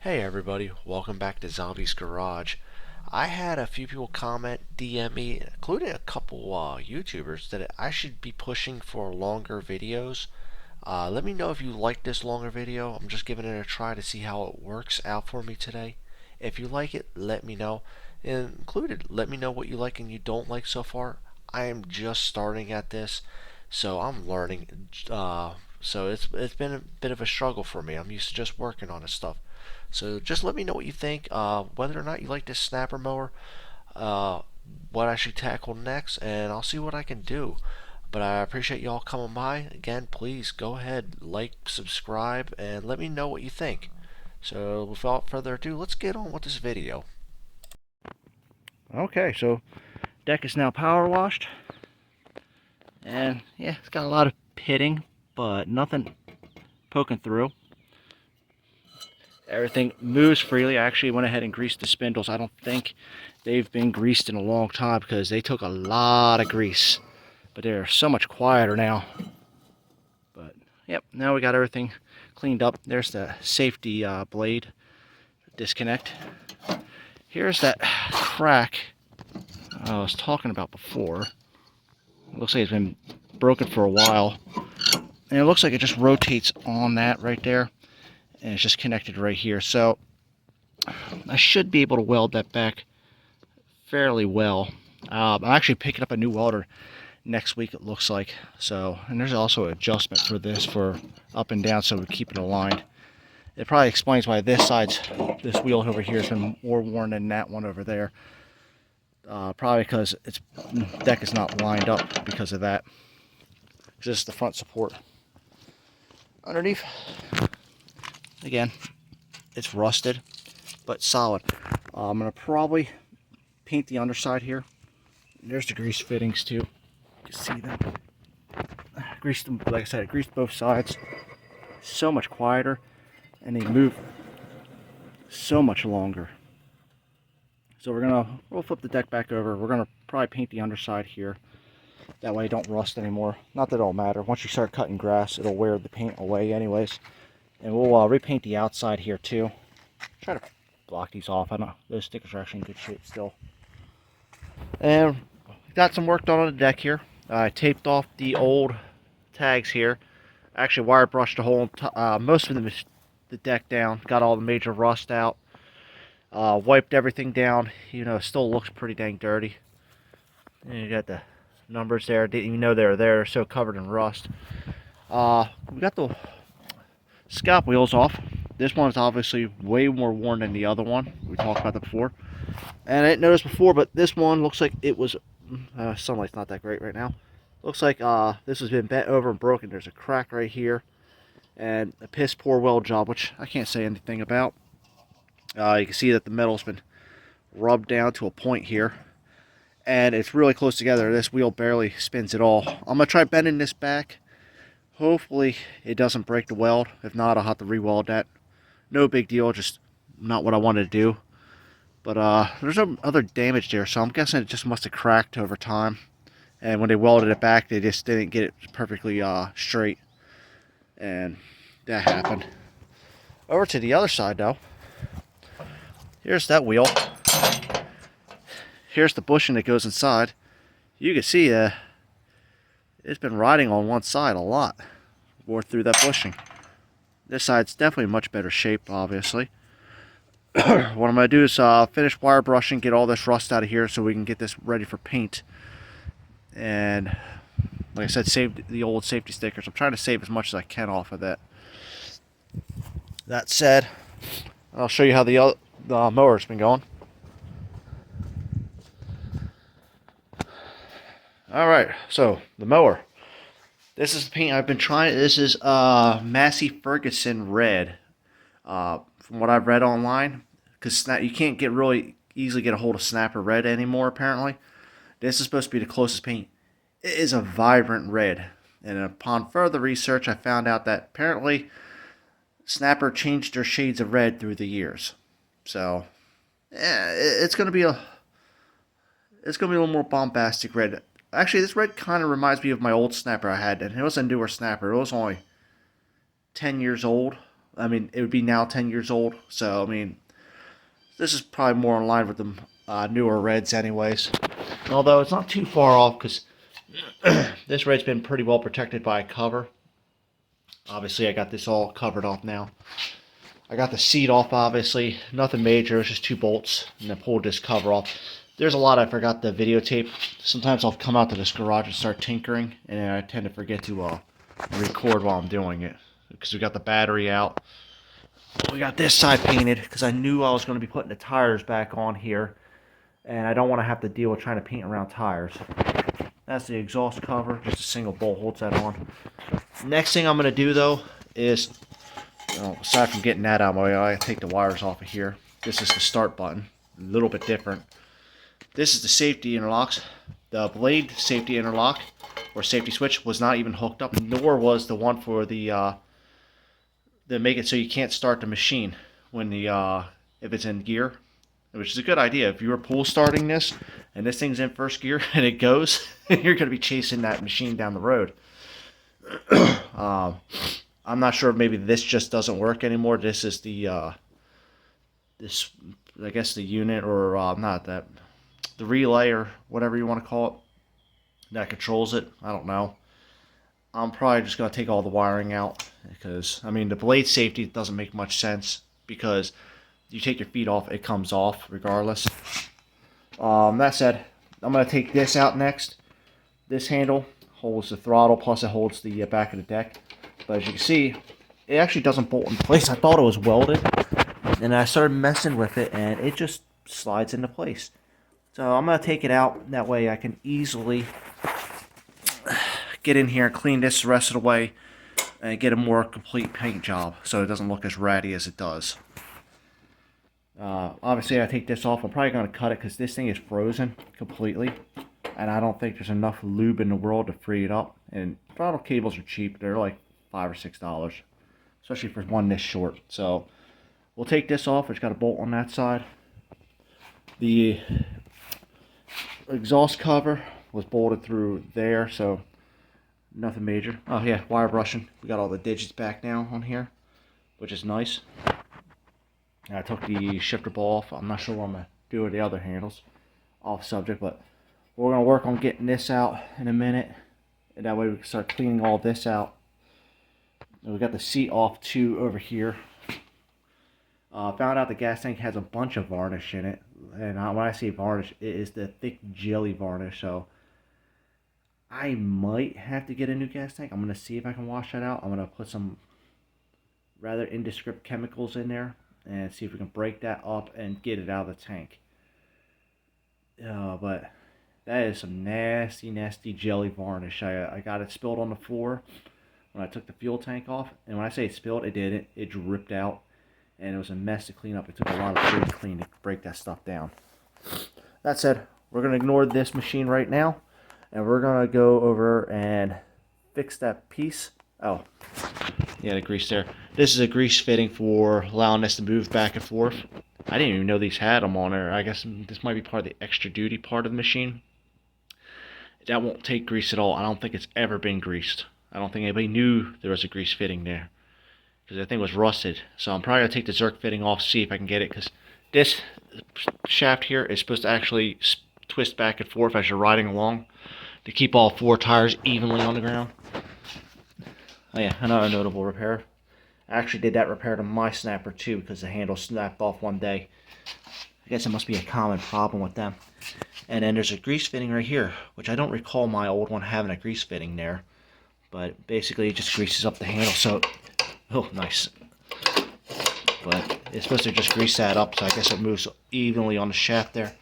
Hey everybody, welcome back to Zombie's Garage. I had a few people comment, DM me, including a couple YouTubers, that I should be pushing for longer videos. Let me know if you like this longer video. I'm just giving it a try to see how it works out for me today. If you like it, let me know. And included, let me know what you like and you don't like so far. I am just starting at this, so I'm learning. So it's been a bit of a struggle for me. I'm used to just working on this stuff. So just let me know what you think, whether or not you like this snapper mower, uh, what I should tackle next, and I'll see what I can do. But I appreciate y'all coming by. Again, please go ahead, like, subscribe, and let me know what you think. So without further ado, let's get on with this video. Okay, so deck is now power washed, and yeah, it's got a lot of pitting, but nothing poking through. Everything moves freely. I actually went ahead and greased the spindles. I don't think they've been greased in a long time because they took a lot of grease, but they're so much quieter now. But yep, now we got everything cleaned up. There's the safety blade disconnect. Here's that crack I was talking about before. It looks like it's been broken for a while, and it looks like it just rotates on that right there, and it's just connected right here. So I should be able to weld that back fairly well. I'm actually picking up a new welder next week, it looks like. So, and there's also an adjustment for this for up and down, so we keep it aligned. It probably explains why this wheel over here has been more worn than that one over there. Probably because its deck is not lined up because of that. Just the front support. Underneath, again, it's rusted, but solid. I'm going to probably paint the underside here. There's the grease fittings too. You can see them. Greased them, like I said, I greased both sides. So much quieter, and they move so much longer. So we'll flip the deck back over. We're gonna probably paint the underside here. That way it don't rust anymore. Not that it'll matter. Once you start cutting grass, it'll wear the paint away anyways. And we'll repaint the outside here too. Try to block these off. I don't know. Those stickers are actually in good shape still. And got some work done on the deck here. I taped off the old tags here. Actually wire brushed the whole most of the deck down. Got all the major rust out. Wiped everything down. You know, it still looks pretty dang dirty. And you got the numbers there. Didn't even know they were there. They're so covered in rust. We got the scalp wheels off. This one is obviously way more worn than the other one. We talked about that before. And I didn't notice before, but this one looks like it was... sunlight's not that great right now. Looks like this has been bent over and broken. There's a crack right here. And a piss poor weld job, which I can't say anything about. You can see that the metal's been rubbed down to a point here. And it's really close together. This wheel barely spins at all. I'm going to try bending this back. Hopefully it doesn't break the weld. If not, I'll have to re-weld that. No big deal, just not what I wanted to do. But there's no other damage there, so I'm guessing it just must have cracked over time. And when they welded it back, they just didn't get it perfectly straight. And that happened. Over to the other side though. Here's that wheel. Here's the bushing that goes inside. You can see it's been riding on one side a lot. Wore through that bushing. This side's definitely in much better shape, obviously. What I'm going to do is finish wire brushing, get all this rust out of here so we can get this ready for paint. And like I said, save the old safety stickers. I'm trying to save as much as I can off of that. That said, I'll show you how the mower's been going. Alright, so the mower. This is the paint I've been trying. This is Massey Ferguson Red. From what I've read online, because you can't really easily get a hold of Snapper Red anymore apparently. This is supposed to be the closest paint. It is a vibrant red. And upon further research, I found out that apparently Snapper changed their shades of red through the years. So, yeah, it's gonna be a little more bombastic red. Actually, this red kind of reminds me of my old Snapper I had, and it was a newer Snapper. It was only 10 years old I mean, it would be now 10 years old. So, I mean, this is probably more in line with the newer Reds anyways. Although it's not too far off because this Red's been pretty well protected by a cover. Obviously, I got this all covered off now. I got the seat off, obviously. Nothing major. It's just 2 bolts. And I pulled this cover off. There's a lot I forgot to videotape. Sometimes I'll come out to this garage and start tinkering. And I tend to forget to record while I'm doing it. Because we got the battery out. We got this side painted because I knew I was going to be putting the tires back on here. And I don't want to have to deal with trying to paint around tires. That's the exhaust cover. Just a single bolt holds that on. Next thing I'm going to do, though, is... aside from getting that out of my way, I take the wires off of here. This is the start button. A little bit different. This is the safety interlocks. The blade safety interlock, or safety switch, was not even hooked up, nor was the one for the make it so you can't start the machine when the if it's in gear, which is a good idea. If you were pull starting this and this thing's in first gear and it goes, you're going to be chasing that machine down the road. I'm not sure if maybe this just doesn't work anymore. This is the this, I guess, the unit, or not that, the relay, or whatever you want to call it, that controls it. I don't know. I'm probably just going to take all the wiring out because, I mean, the blade safety doesn't make much sense because you take your feet off, it comes off regardless. That said, I'm going to take this out next. This handle holds the throttle, plus it holds the back of the deck. But as you can see, it actually doesn't bolt in place. I thought it was welded, and I started messing with it, and it just slides into place. So I'm going to take it out. That way I can easily get in here and clean this the rest of the way and get a more complete paint job so it doesn't look as ratty as it does. Obviously, I take this off. I'm probably going to cut it because this thing is frozen completely, and I don't think there's enough lube in the world to free it up. And throttle cables are cheap. They're like $5 or $6, especially for one this short. So we'll take this off. It's got a bolt on that side. The exhaust cover was bolted through there, so nothing major. Oh yeah, wire brushing. We got all the digits back now on here, which is nice. I took the shifter ball off. I'm not sure what I'm going to do with the other handles. Off subject, but we're going to work on getting this out in a minute. And that way we can start cleaning all this out. And we got the seat off too over here. Found out the gas tank has a bunch of varnish in it. And when I say varnish, it is the thick jelly varnish. So I might have to get a new gas tank. I'm going to see if I can wash that out. I'm going to put some rather indescript chemicals in there and see if we can break that up and get it out of the tank. But that is some nasty, nasty jelly varnish. I got it spilled on the floor when I took the fuel tank off. And when I say it spilled, it didn't. It dripped out. And it was a mess to clean up. It took a lot of free clean to break that stuff down. That said, we're going to ignore this machine right now. And we're going to go over and fix that piece. Oh, yeah, the grease there. This is a grease fitting for allowing this to move back and forth. I didn't even know these had them on there. I guess this might be part of the extra duty part of the machine. That won't take grease at all. I don't think it's ever been greased. I don't think anybody knew there was a grease fitting there, because the thing was rusted. So I'm probably going to take the Zerk fitting off, see if I can get it, because this shaft here is supposed to actually twist back and forth as you're riding along to keep all 4 tires evenly on the ground. Oh yeah, another notable repair. I actually did that repair to my snapper too, because the handle snapped off one day. I guess it must be a common problem with them. And then there's a grease fitting right here, which I don't recall my old one having a grease fitting there. But basically it just greases up the handle, so... Oh, nice. But it's supposed to just grease that up, so I guess it moves evenly on the shaft there.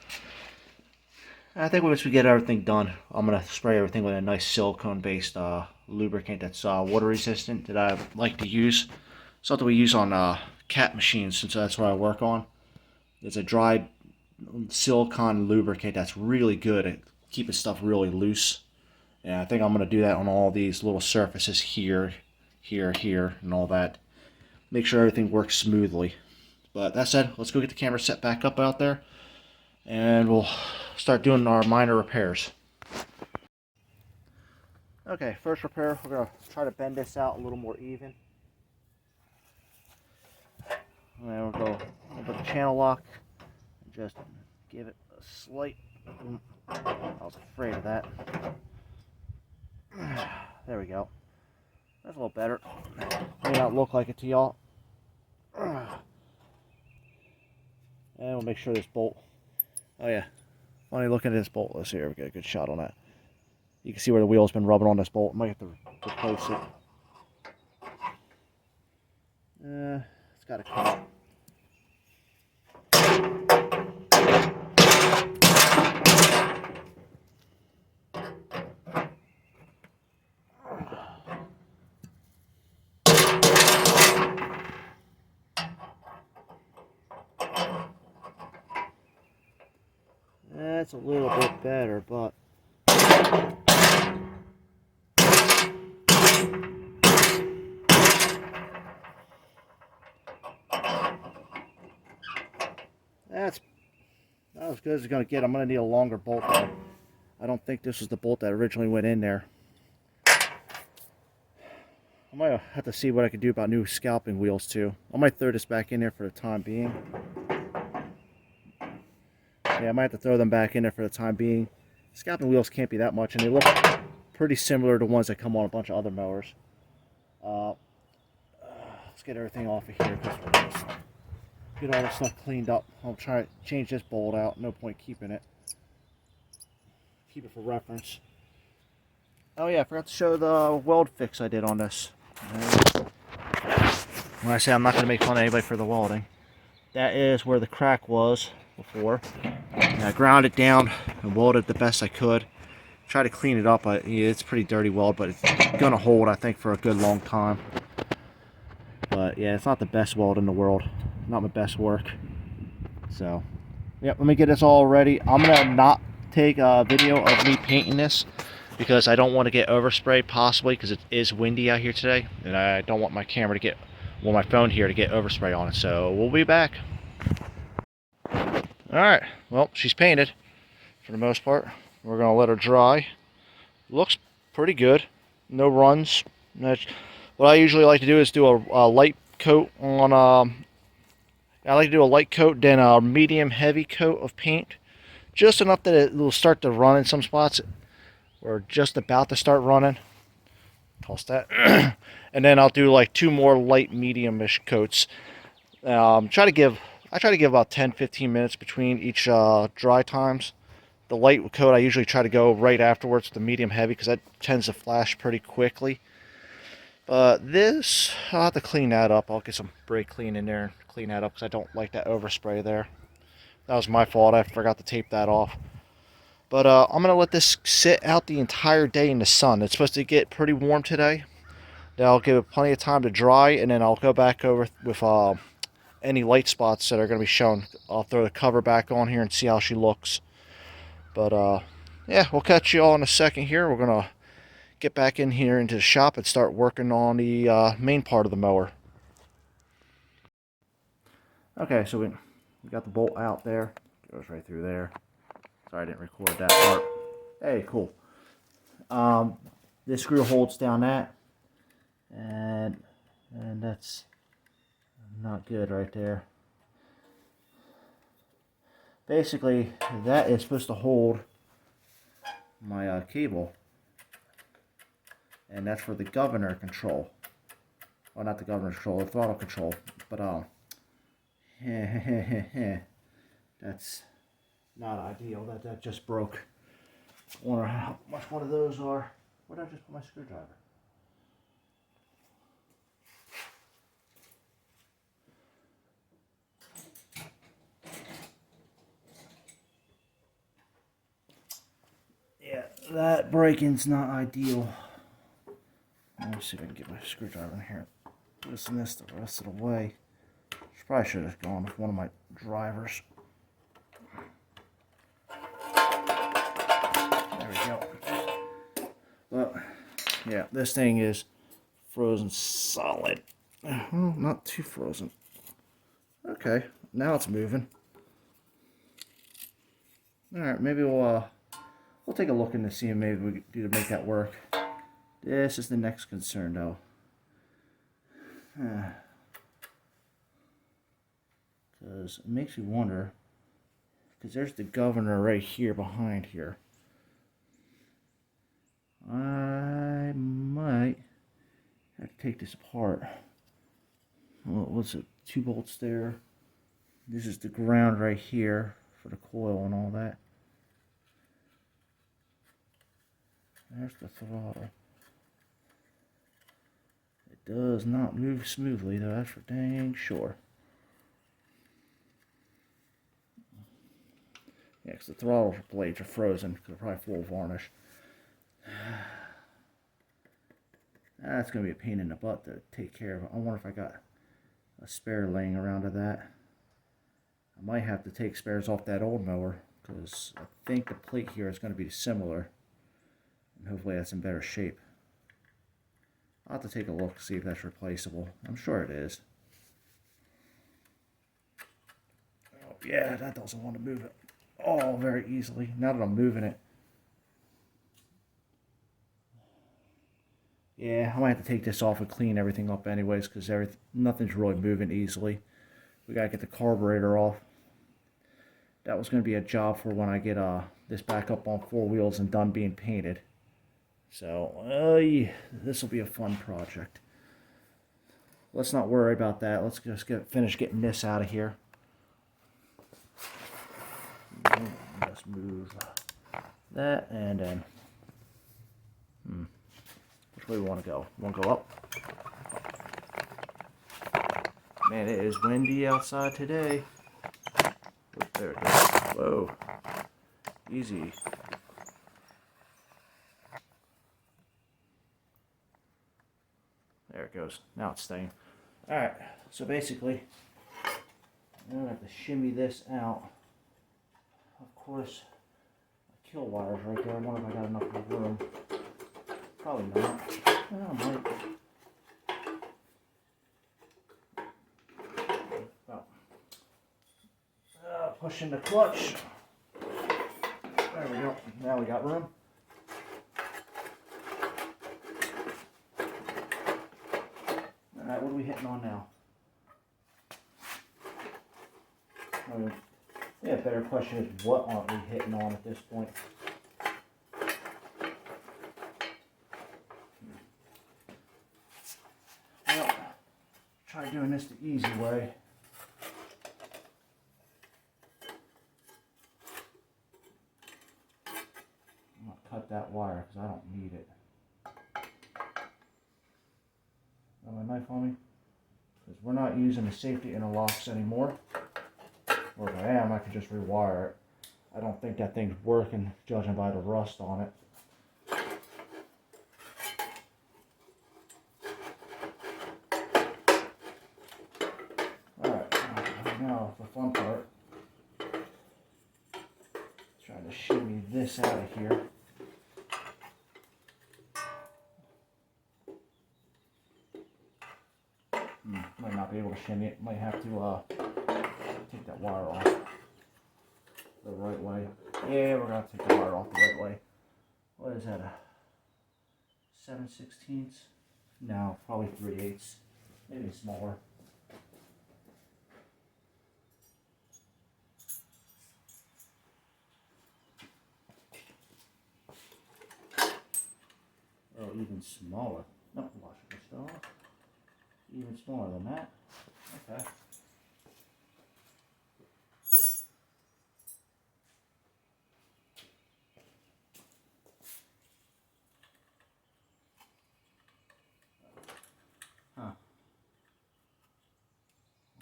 I think once we get everything done, I'm going to spray everything with a nice silicone-based lubricant that's water resistant that I like to use. Something we use on cat machines, since that's what I work on. It's a dry silicone lubricant that's really good at keeping stuff really loose. And I think I'm going to do that on all these little surfaces here, here, and all that. Make sure everything works smoothly. But that said, let's go get the camera set back up out there, and we'll start doing our minor repairs. Okay, first repair, we're going to try to bend this out a little more even. And then we'll go a little bit of channel lock and just give it a slight. I was afraid of that. There we go. That's a little better. May not look like it to y'all. And we'll make sure this bolt. Oh yeah. Funny looking at this bolt. Let's see here. We get a good shot on that. You can see where the wheel's been rubbing on this bolt. Might have to replace it. It's got to come. That's a little bit better, but that's not as good as it's going to get. I'm going to need a longer bolt though. I don't think this was the bolt that originally went in there. I might have to see what I can do about new scalping wheels too. I might throw this back in there for the time being. Yeah, I might have to throw them back in there for the time being. Scalping wheels can't be that much, and they look pretty similar to ones that come on a bunch of other mowers. Let's get everything off of here. Get all this stuff cleaned up. I'll try to change this bolt out. No point keeping it. Keep it for reference. Oh yeah, I forgot to show the weld fix I did on this. When I say I'm not going to make fun of anybody for the welding, that is where the crack was before. And I ground it down and welded the best I could. Try to clean it up. It's pretty dirty weld, but it's going to hold, I think, for a good long time. But yeah, it's not the best weld in the world. Not my best work. So, yep, let me get this all ready. I'm going to not take a video of me painting this because I don't want to get overspray possibly because it is windy out here today. And I don't want my camera to get, well, my phone here to get overspray on it. So we'll be back. Alright, well, she's painted for the most part. We're going to let her dry. Looks pretty good. No runs. What I usually like to do is do a light coat on, I like to do a light coat, then a medium heavy coat of paint. Just enough that it will start to run in some spots. We're just about to start running. Toss that. And then I'll do like 2 more light medium-ish coats. I try to give about 10-15 minutes between each dry times. The light coat I usually try to go right afterwards with the medium heavy because that tends to flash pretty quickly. But this, I'll have to clean that up. I'll get some brake clean in there and clean that up because I don't like that overspray there. That was my fault. I forgot to tape that off. But I'm going to let this sit out the entire day in the sun. It's supposed to get pretty warm today. That'll give it plenty of time to dry, and then I'll go back over with any light spots that are going to be shown. I'll throw the cover back on here and see how she looks. But yeah, we'll catch you all in a second here. We're going to get back in here into the shop and start working on the main part of the mower. Okay, so we got the bolt out there. Goes right through there. Sorry I didn't record that part. Hey, cool. This screw holds down that. And that's not good right there. Basically, that is supposed to hold my cable. And that's for the governor control. Well, not the governor control, the throttle control. But, that's not ideal. That just broke. I wonder how much one of those are. Where did I just put my screwdriver? Yeah, that breaking's not ideal. Let me see if I can get my screwdriver in here. Loosen this the rest of the way. Probably should have gone with one of my drivers. There we go. But yeah, this thing is frozen solid. Well, not too frozen. Okay, now it's moving. All right, maybe we'll take a look into seeing maybe we can do to make that work. This is the next concern, though. because it makes me wonder, because there's the governor right here behind here. I might have to take this apart. Well, what's it? 2 bolts there. This is the ground right here for the coil and all that. There's the throttle. It does not move smoothly though, that's for dang sure. Yeah, because the throttle blades are frozen because they're probably full of varnish. That's going to be a pain in the butt to take care of. I wonder if I got a spare laying around of that. I might have to take spares off that old mower because I think the plate here is going to be similar. And hopefully that's in better shape. I'll have to take a look to see if that's replaceable. I'm sure it is. Oh yeah, that doesn't want to move it. Oh, very easily. Now that I'm moving it. Yeah, I might have to take this off and clean everything up anyways because nothing's really moving easily. We gotta get the carburetor off. That was gonna be a job for when I get this back up on 4 wheels and done being painted. So, yeah, this will be a fun project. Let's not worry about that. Let's just finish getting this out of here. Let's move that and then. Which way we want to go? Want to go up? Man, it is windy outside today. Oh, there it is. Whoa. Easy. There it goes. Now it's staying. Alright, so basically, I'm going to have to shimmy this out. Of course, kill wire's right there. I wonder if I got enough room. Probably not. Oh, I might. Pushing the clutch. There we go. Now we got room. Alright, what are we hitting on now? Yeah, better question is what aren't we hitting on at this point? Well, try doing this the easy way. I'm going to cut that wire because I don't need it. Got my knife on me? Because we're not using the safety interlocks anymore. Or if I am, I could just rewire it. I don't think that thing's working, judging by the rust on it. Alright, now the fun part. Trying to shimmy this out of here. Might not be able to shimmy it. Might have to take that wire off the right way. Yeah, we're gonna take the wire off the right way. What is that? 7/16? No, probably 3/8. Maybe smaller. Oh, even smaller. No, wash this off. Even smaller than that. Okay. Huh.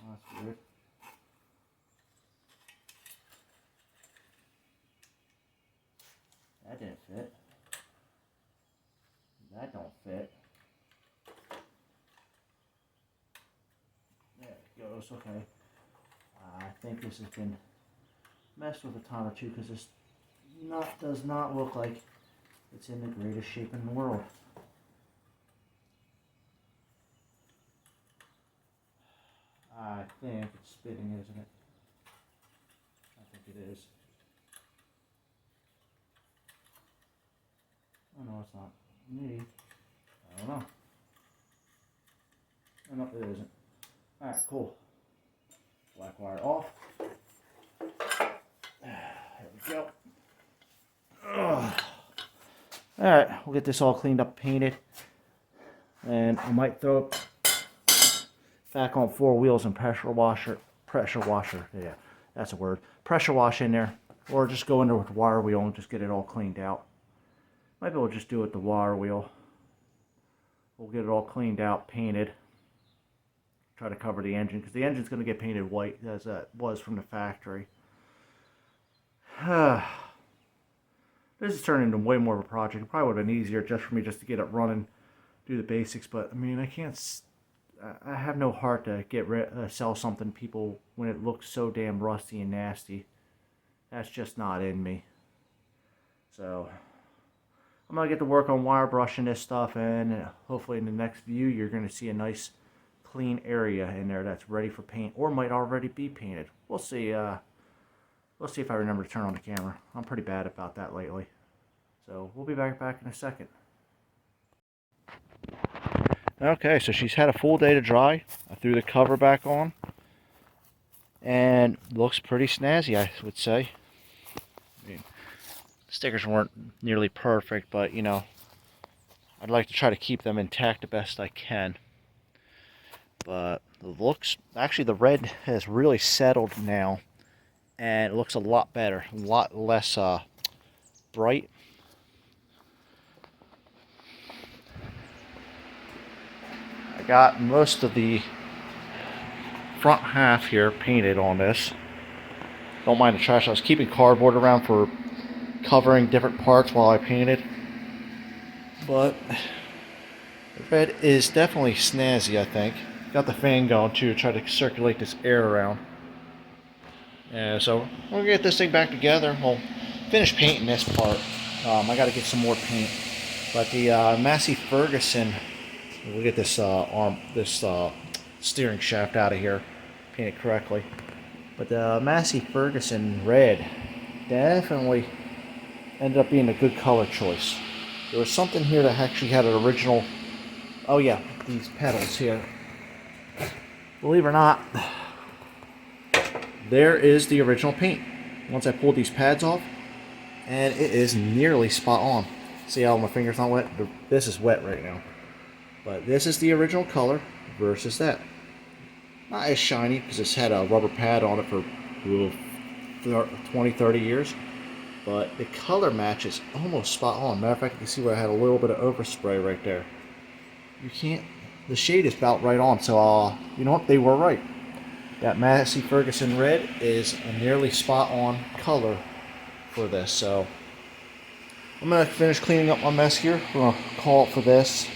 Well, that's weird. That didn't fit. That don't fit. There it goes, okay. I think this has been messed with a time or two because this does not look like it's in the greatest shape in the world. I think it's spitting, isn't it? I think it is. Oh no, it's not. Maybe. I don't know. Oh no, it isn't. Alright, cool. Black wire. wire off. There we go. Alright, we'll get this all cleaned up, painted. And I might throw it back on 4 wheels and pressure washer, yeah, that's a word. Pressure wash in there. Or just go in there with the wire wheel and just get it all cleaned out. Might be able to just do it with the wire wheel. We'll get it all cleaned out, painted. Try to cover the engine, because the engine's going to get painted white as it was from the factory. This is turning into way more of a project. It probably would have been easier just for me just to get it running, do the basics, but I mean, I have no heart to sell something to people when it looks so damn rusty and nasty. That's just not in me. So I'm gonna get to work on wire brushing this stuff, and hopefully in the next view you're gonna see a nice clean area in there that's ready for paint, or might already be painted. We'll see. We'll see if I remember to turn on the camera. I'm pretty bad about that lately. So we'll be back in a second. Okay, so she's had a full day to dry. I threw the cover back on, and looks pretty snazzy, I would say. I mean, stickers weren't nearly perfect, but you know, I'd like to try to keep them intact the best I can. But the looks, actually the red has really settled now, and it looks a lot better, a lot less bright. I got most of the front half here painted on this. Don't mind the trash. I was keeping cardboard around for covering different parts while I painted. But the red is definitely snazzy, I think. Got the fan going too, try to circulate this air around. So we'll get this thing back together. We'll finish painting this part. I got to get some more paint. But the Massey Ferguson, we'll get this steering shaft out of here, paint it correctly. But the Massey Ferguson red definitely ended up being a good color choice. There was something here that actually had an original. Oh yeah, these pedals here. Believe it or not, there is the original paint. Once I pulled these pads off, and it is nearly spot on. See how my finger's not wet? This is wet right now. But this is the original color versus that. Not as shiny because it's had a rubber pad on it for 20, 30 years. But the color match is almost spot on. Matter of fact, you can see where I had a little bit of overspray right there. You can't, the shade is about right on. So, you know what? They were right. That Massey Ferguson red is a nearly spot on color for this. So, I'm going to finish cleaning up my mess here. We're going to call it for this.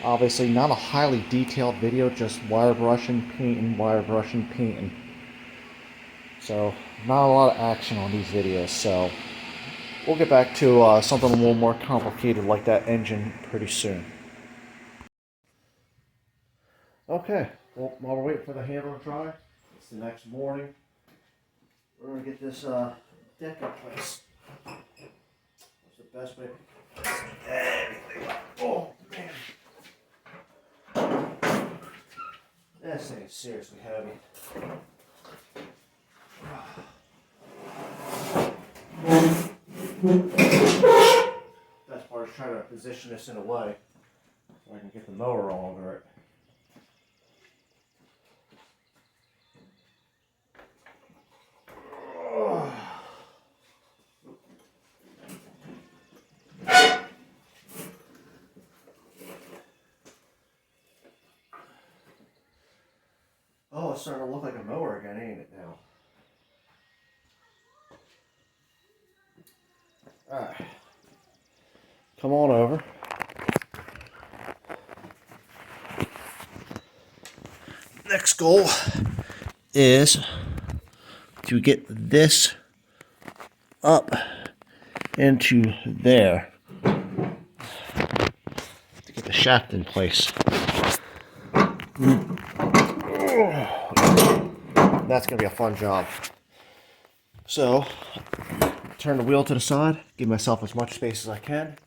Obviously, not a highly detailed video, just wire brushing, painting, wire brushing, painting. So, not a lot of action on these videos. So, we'll get back to something a little more complicated like that engine pretty soon. Okay, well, while we're waiting for the handle to dry, it's the next morning. We're going to get this deck in place. That's the best way. Everything. Oh, man. This thing is seriously heavy. Best part is trying to position this in a way so I can get the mower all over it. Oh, it's starting to look like a mower again, ain't it now? Alright. Come on over. Next goal is to get this up into there to get the shaft in place. That's going to be a fun job. So, turn the wheel to the side, give myself as much space as I can.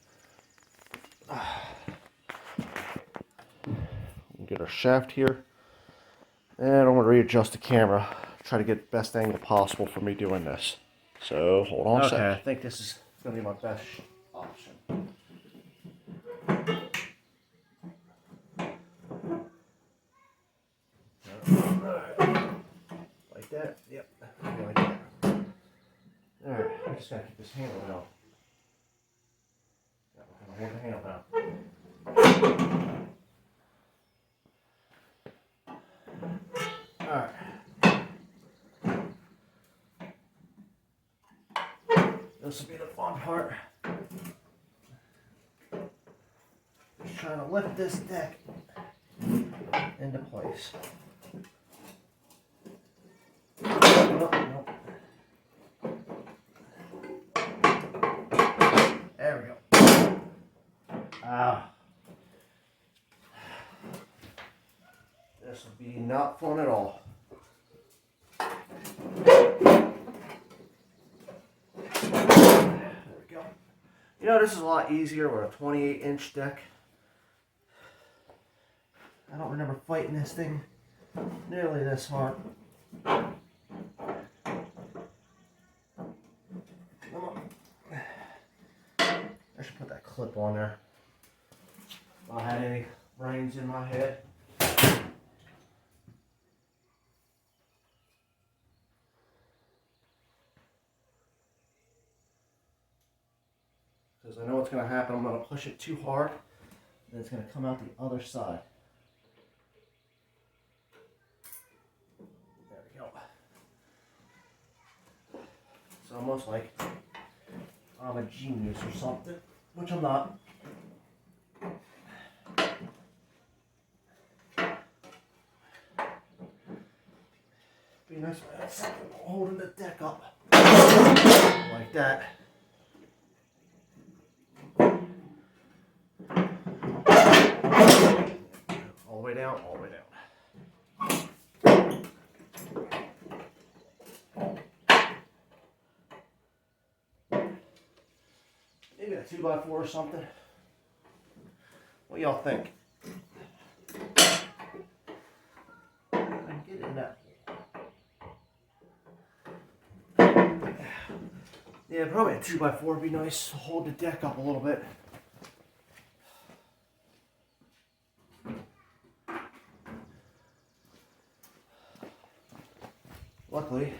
We'll get our shaft here. And I'm going to readjust the camera. try to get the best angle possible for me doing this. So hold on a second. Okay, I think this is going to be my best option. Like that? Yep. Like that. Alright, I just gotta keep this handle down. Hold the handle down. Alright. This will be the fun part. Just trying to lift this deck into place. Nope, nope. There we go. This will be not fun at all. There we go. You know, this is a lot easier with a 28-inch deck. I don't remember fighting this thing nearly this hard. Come on. I should put that clip on there. If I had any brains in my head. Because I know what's going to happen. I'm going to push it too hard, and it's going to come out the other side. There we go. It's almost like I'm a genius or something, which I'm not. Be nice if I had something holding the deck up like that. All the way down, all the way down. Maybe a 2x4 or something. What do y'all think? I can get in that. Yeah, probably a 2x4 would be nice to hold the deck up a little bit. Luckily,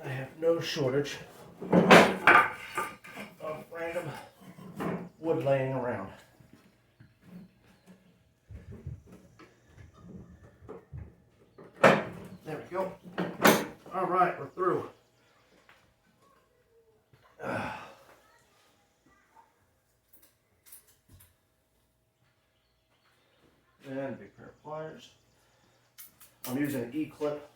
I have no shortage of random wood laying around. There we go. All right, we're through. And a big pair of pliers. I'm using an E-clip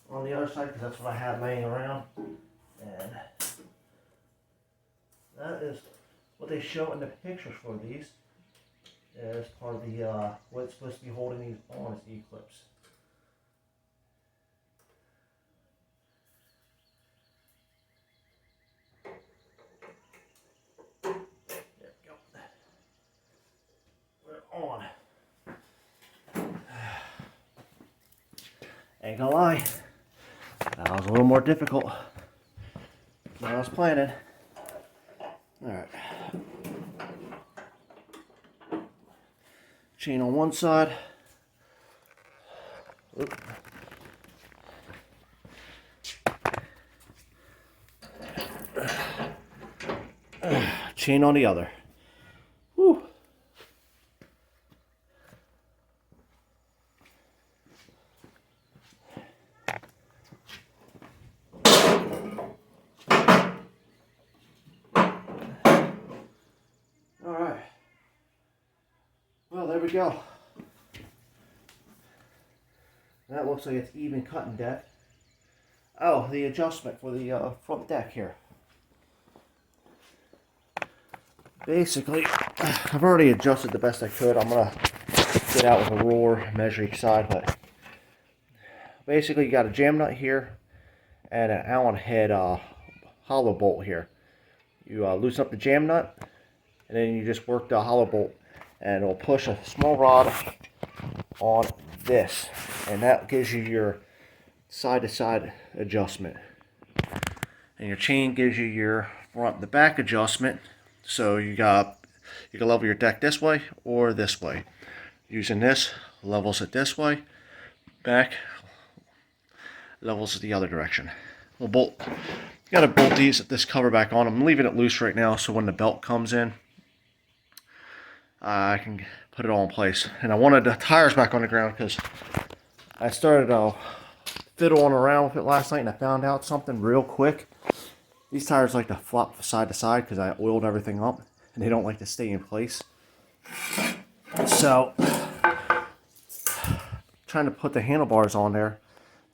on the other side because that's what I had laying around. And that is what they show in the pictures for these. As part of the what it's supposed to be holding these on is E-clips. There we go. We're on. Ain't gonna lie, that was a little more difficult than I was planning. Alright. Chain on one side. Oop. Chain on the other. Whew. Alright. Well, there we go. That looks like it's even cutting deck. Oh, the adjustment for the front deck here. Basically, I've already adjusted the best I could. I'm going to get out with a ruler, measure each side, but basically you got a jam nut here and an Allen head hollow bolt here. You loosen up the jam nut and then you just work the hollow bolt and it'll push a small rod on this, and that gives you your side-to-side adjustment. And your chain gives you your front to back adjustment. So you can level your deck this way or this way. Using this, levels it this way. Back, levels it the other direction. We'll bolt. Gotta bolt this cover back on. I'm leaving it loose right now, so when the belt comes in, I can put it all in place. And I wanted the tires back on the ground because I started fiddling around with it last night, and I found out something real quick. These tires like to flop side to side because I oiled everything up, and they don't like to stay in place. So, trying to put the handlebars on there,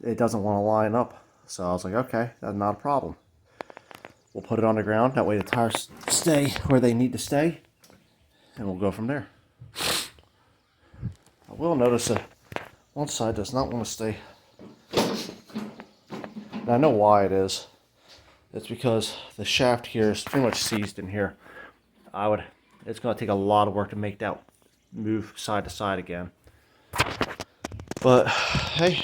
it doesn't want to line up. So I was like, okay, that's not a problem. We'll put it on the ground. That way the tires stay where they need to stay, and we'll go from there. I will notice that one side does not want to stay. And I know why it is. It's because the shaft here is pretty much seized in here. It's going to take a lot of work to make that move side to side again. But hey,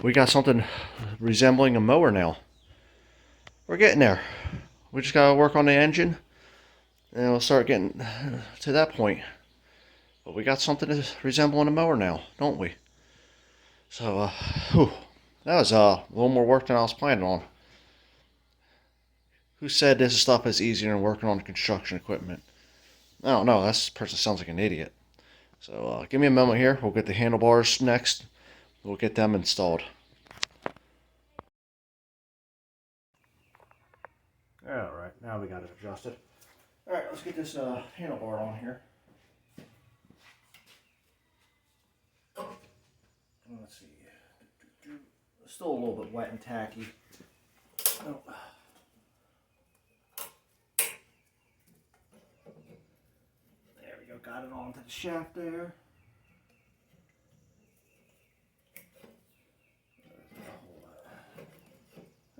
we got something resembling a mower now. We're getting there. We just got to work on the engine, and we'll start getting to that point. But we got something resembling a mower now, don't we? So, that was a little more work than I was planning on. Who said this stuff is easier than working on construction equipment? I don't know. This person sounds like an idiot. So, give me a moment here. We'll get the handlebars next. We'll get them installed. Alright, now we got it adjusted. Alright, let's get this handlebar on here. Let's see. It's still a little bit wet and tacky. Oh. There we go, got it onto the shaft there.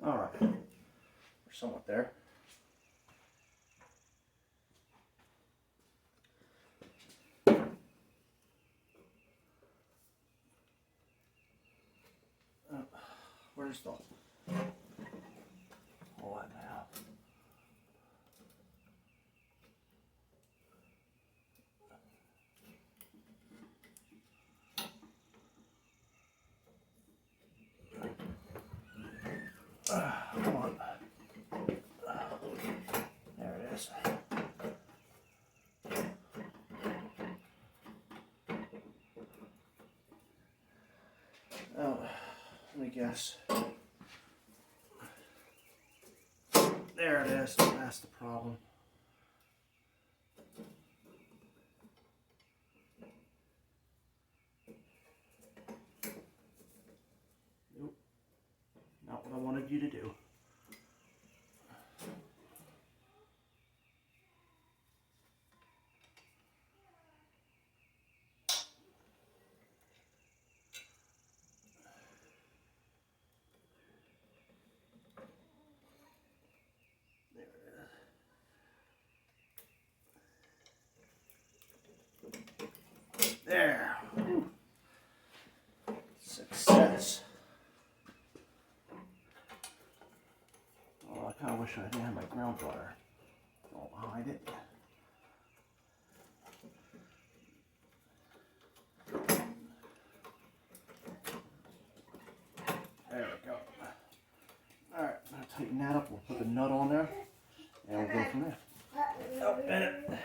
Alright, we're somewhat there. Where's the... What now? Come on. There it is. Oh, let me guess. There it is. That's the problem. Nope. Not what I wanted you to do. There. Whew. Success. Oh, I kind of wish I didn't have my ground water all behind it. There we go. Alright, I'm going to tighten that up. We'll put the nut on there, and we'll go from there. Oh, Bennett.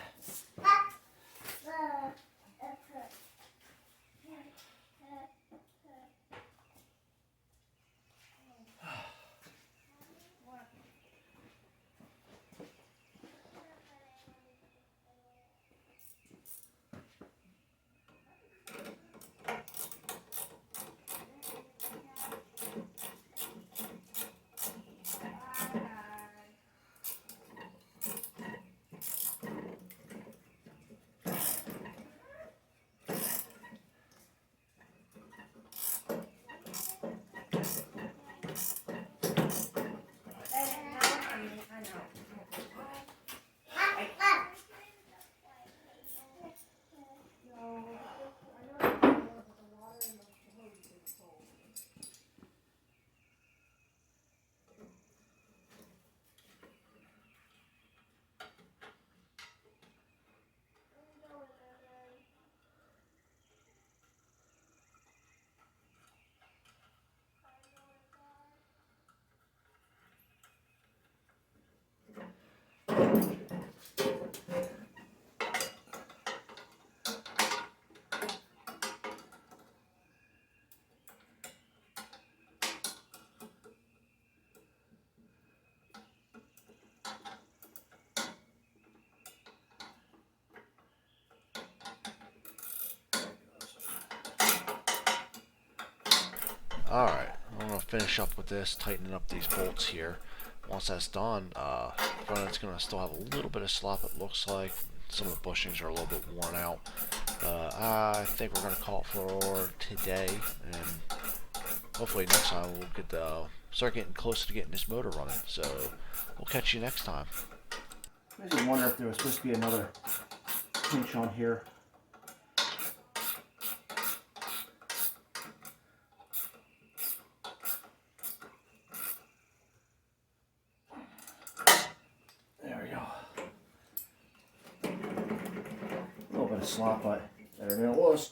Alright, I'm going to finish up with this, tightening up these bolts here. Once that's done, front end's going to still have a little bit of slop, it looks like. Some of the bushings are a little bit worn out. I think we're going to call it for today, and hopefully next time we'll start getting closer to getting this motor running. So we'll catch you next time. I just wonder if there was supposed to be another pinch on here. There we go. A little bit of slop, but better than it was.